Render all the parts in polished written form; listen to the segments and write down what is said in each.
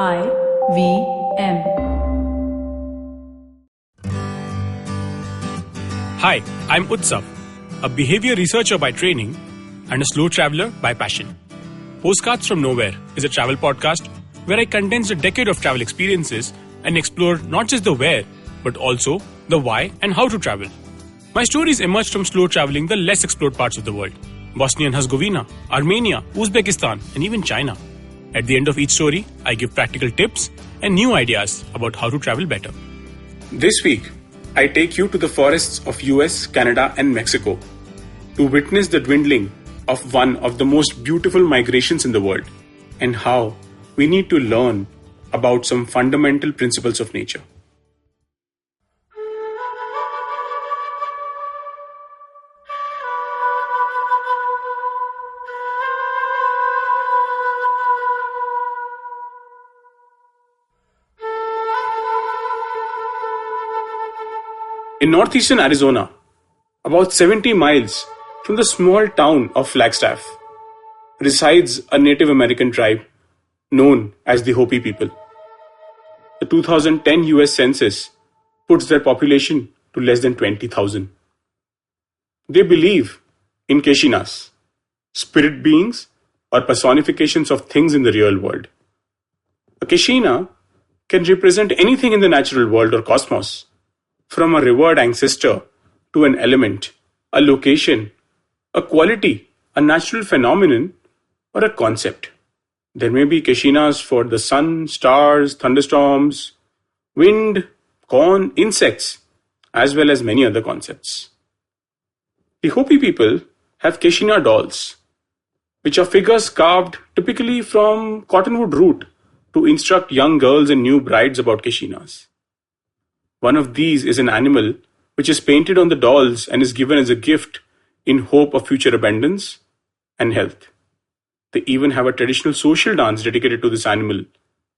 IVM. Hi, I'm Utsav, a behavior researcher by training and a slow traveler by passion. Postcards From Nowhere is a travel podcast where I condense a decade of travel experiences and explore not just the where, but also the why and how to travel. My stories emerged from slow traveling the less explored parts of the world: Bosnia and Herzegovina, Armenia, Uzbekistan, and even China. At the end of each story, I give practical tips and new ideas about how to travel better. This week, I take you to the forests of US, Canada, and Mexico to witness the dwindling of one of the most beautiful migrations in the world and how we need to learn about some fundamental principles of nature. In northeastern Arizona, about 70 miles from the small town of Flagstaff, resides a Native American tribe known as the Hopi people. The 2010 US Census puts their population to less than 20,000. They believe in Keshinas, spirit beings or personifications of things in the real world. A Keshina can represent anything in the natural world or cosmos, from a revered ancestor to an element, a location, a quality, a natural phenomenon, or a concept. There may be Keshinas for the sun, stars, thunderstorms, wind, corn, insects, as well as many other concepts. The Hopi people have Keshina dolls, which are figures carved typically from cottonwood root to instruct young girls and new brides about Keshinas. One of these is an animal which is painted on the dolls and is given as a gift in hope of future abundance and health. They even have a traditional social dance dedicated to this animal,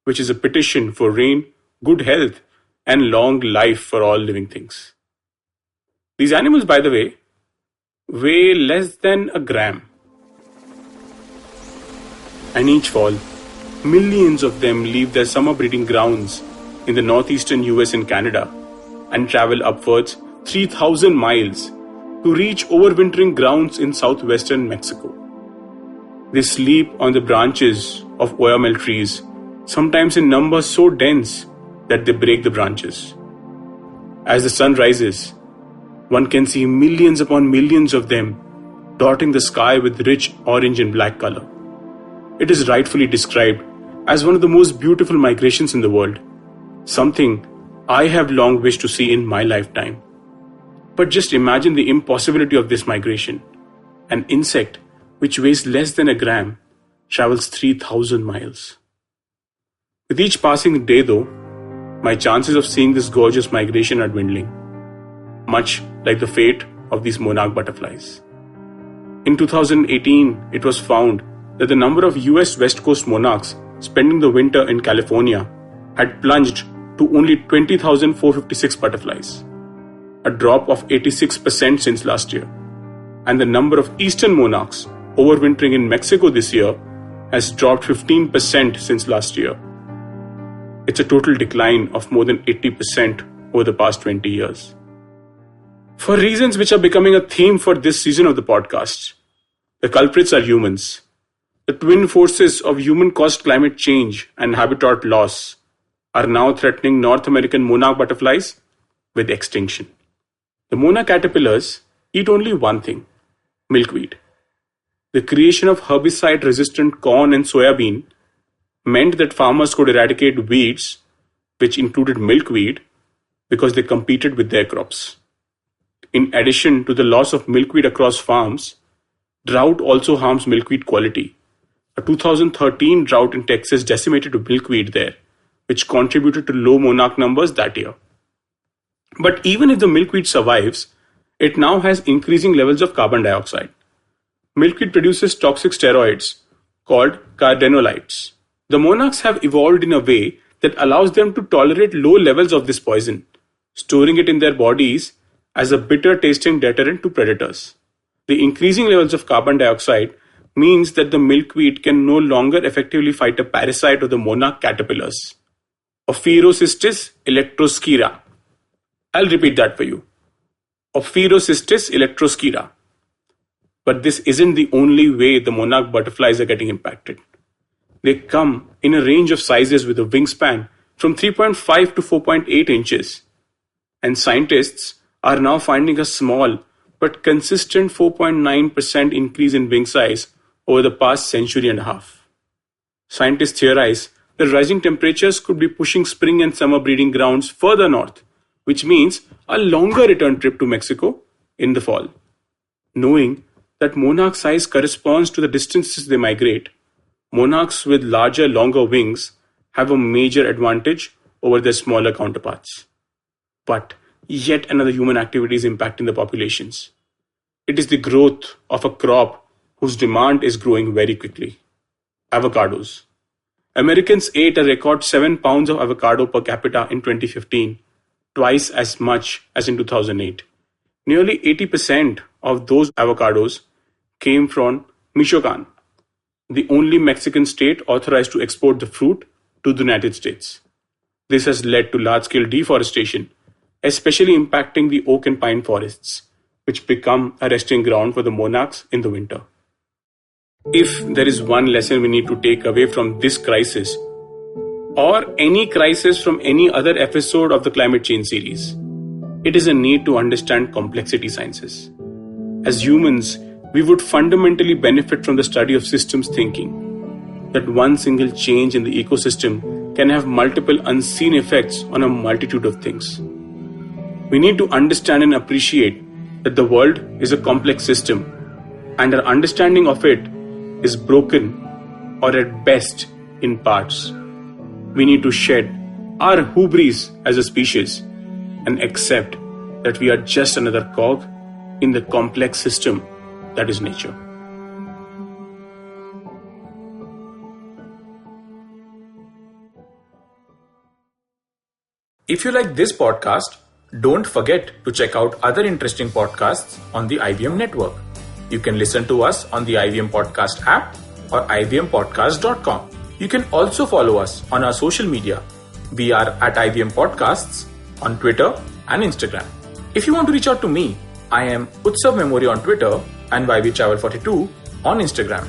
which is a petition for rain, good health, and long life for all living things. These animals, by the way, weigh less than a gram. And each fall, millions of them leave their summer breeding grounds in the northeastern US and Canada and travel upwards 3,000 miles to reach overwintering grounds in southwestern Mexico. They sleep on the branches of oyamel trees, sometimes in numbers so dense that they break the branches. As the sun rises, one can see millions upon millions of them dotting the sky with rich orange and black color. It is rightfully described as one of the most beautiful migrations in the world, something I have long wished to see in my lifetime. But just imagine the impossibility of this migration. An insect which weighs less than a gram travels 3,000 miles. With each passing day though, my chances of seeing this gorgeous migration are dwindling, much like the fate of these monarch butterflies. In 2018, it was found that the number of US West Coast monarchs spending the winter in California had plunged to only 20,456 butterflies, a drop of 86% since last year. And the number of eastern monarchs overwintering in Mexico this year has dropped 15% since last year. It's a total decline of more than 80% over the past 20 years. For reasons which are becoming a theme for this season of the podcast, the culprits are humans. The twin forces of human-caused climate change and habitat loss are now threatening North American monarch butterflies with extinction. The monarch caterpillars eat only one thing: milkweed. The creation of herbicide-resistant corn and soybean meant that farmers could eradicate weeds, which included milkweed, because they competed with their crops. In addition to the loss of milkweed across farms, drought also harms milkweed quality. A 2013 drought in Texas decimated milkweed there, which contributed to low monarch numbers that year. But even if the milkweed survives, it now has increasing levels of carbon dioxide. Milkweed produces toxic steroids called cardenolites. The monarchs have evolved in a way that allows them to tolerate low levels of this poison, storing it in their bodies as a bitter-tasting deterrent to predators. The increasing levels of carbon dioxide means that the milkweed can no longer effectively fight a parasite of the monarch caterpillars, Ophrocystis electroschira. I'll repeat that for you. Ophrocystis electroschira. But this isn't the only way the monarch butterflies are getting impacted. They come in a range of sizes with a wingspan from 3.5 to 4.8 inches. And scientists are now finding a small but consistent 4.9% increase in wing size over the past century and a half. Scientists theorize that rising temperatures could be pushing spring and summer breeding grounds further north, which means a longer return trip to Mexico in the fall. Knowing that monarch size corresponds to the distances they migrate, monarchs with larger, longer wings have a major advantage over their smaller counterparts. But yet another human activity is impacting the populations. It is the growth of a crop whose demand is growing very quickly. Avocados. Americans ate a record 7 pounds of avocado per capita in 2015, twice as much as in 2008. Nearly 80% of those avocados came from Michoacan, the only Mexican state authorized to export the fruit to the United States. This has led to large-scale deforestation, especially impacting the oak and pine forests, which become a resting ground for the monarchs in the winter. If there is one lesson we need to take away from this crisis, or any crisis from any other episode of the climate change series, it is a need to understand complexity sciences. As humans, we would fundamentally benefit from the study of systems thinking, that one single change in the ecosystem can have multiple unseen effects on a multitude of things. We need to understand and appreciate that the world is a complex system, and our understanding of it is broken, or at best, in parts. We need to shed our hubris as a species and accept that we are just another cog in the complex system that is nature. If you like this podcast, don't forget to check out other interesting podcasts on the IVM network. You can listen to us on the IVM Podcast app or ivmpodcast.com. You can also follow us on our social media. We are at IVM Podcasts on Twitter and Instagram. If you want to reach out to me, I am Utsav Mamoria on Twitter and YVTravel42 on Instagram.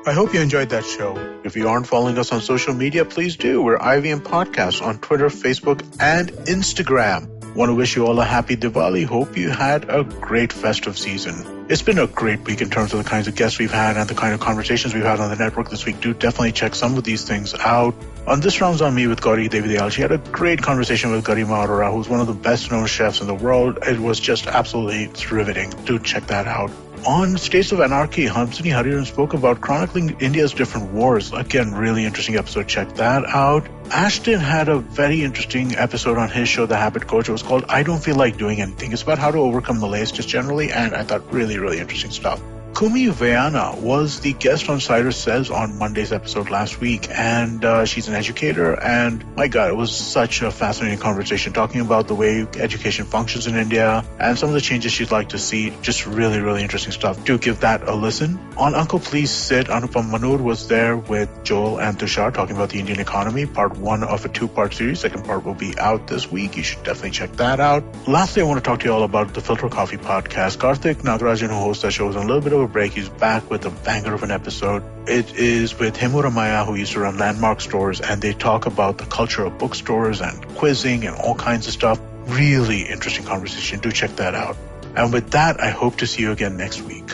I hope you enjoyed that show. If you aren't following us on social media, please do. We're IVM Podcasts on Twitter, Facebook, and Instagram. Want to wish you all a happy Diwali. Hope you had a great festive season. It's been a great week in terms of the kinds of guests we've had and the kind of conversations we've had on the network this week. Do definitely check some of these things out. On This Round's on Me with Gauri Devidayal. She had a great conversation with Garima Arora, who's one of the best known chefs in the world. It was just absolutely riveting. Do check that out. On States of Anarchy, Hamsini Hariharan spoke about chronicling India's different wars. Again, really interesting episode. Check that out. Ashton had a very interesting episode on his show, The Habit Coach. It was called I Don't Feel Like Doing Anything. It's about how to overcome malaise just generally, and I thought really, really interesting stuff. Kumi Vayana was the guest on Cyrus Says on Monday's episode last week, and she's an educator, and my God, it was such a fascinating conversation talking about the way education functions in India and some of the changes she'd like to see. Just really, really interesting stuff. Do give that a listen. On Uncle Please Sit, Anupam Manur was there with Joel and Tushar talking about the Indian economy, part 1 of a 2-part series. Second part will be out this week. You should definitely check that out. Lastly, I want to talk to you all about the Filter Coffee podcast. Karthik Nagarajan, who hosts that show, is on a little bit of a break. He's back with a banger of an episode. It is with Himura Maya, who used to run Landmark Stores, and they talk about the culture of bookstores and quizzing and all kinds of stuff. Really interesting conversation. Do check that out. And with that, I hope to see you again next week.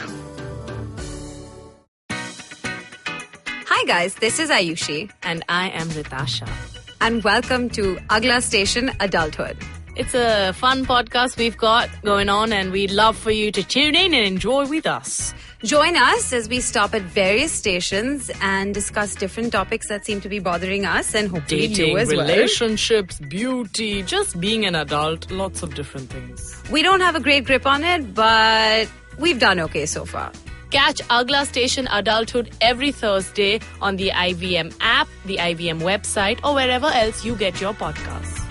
Hi guys, this is Ayushi. And I am Ritasha. And welcome to Agla Station Adulthood. It's a fun podcast we've got going on, and we'd love for you to tune in and enjoy with us. Join us as we stop at various stations and discuss different topics that seem to be bothering us and hopefully Dating, you as well. relationships, beauty, just being an adult, lots of different things. We don't have a great grip on it, but we've done okay so far. Catch Agla Station Adulthood every Thursday on the IVM app, the IVM website, or wherever else you get your podcasts.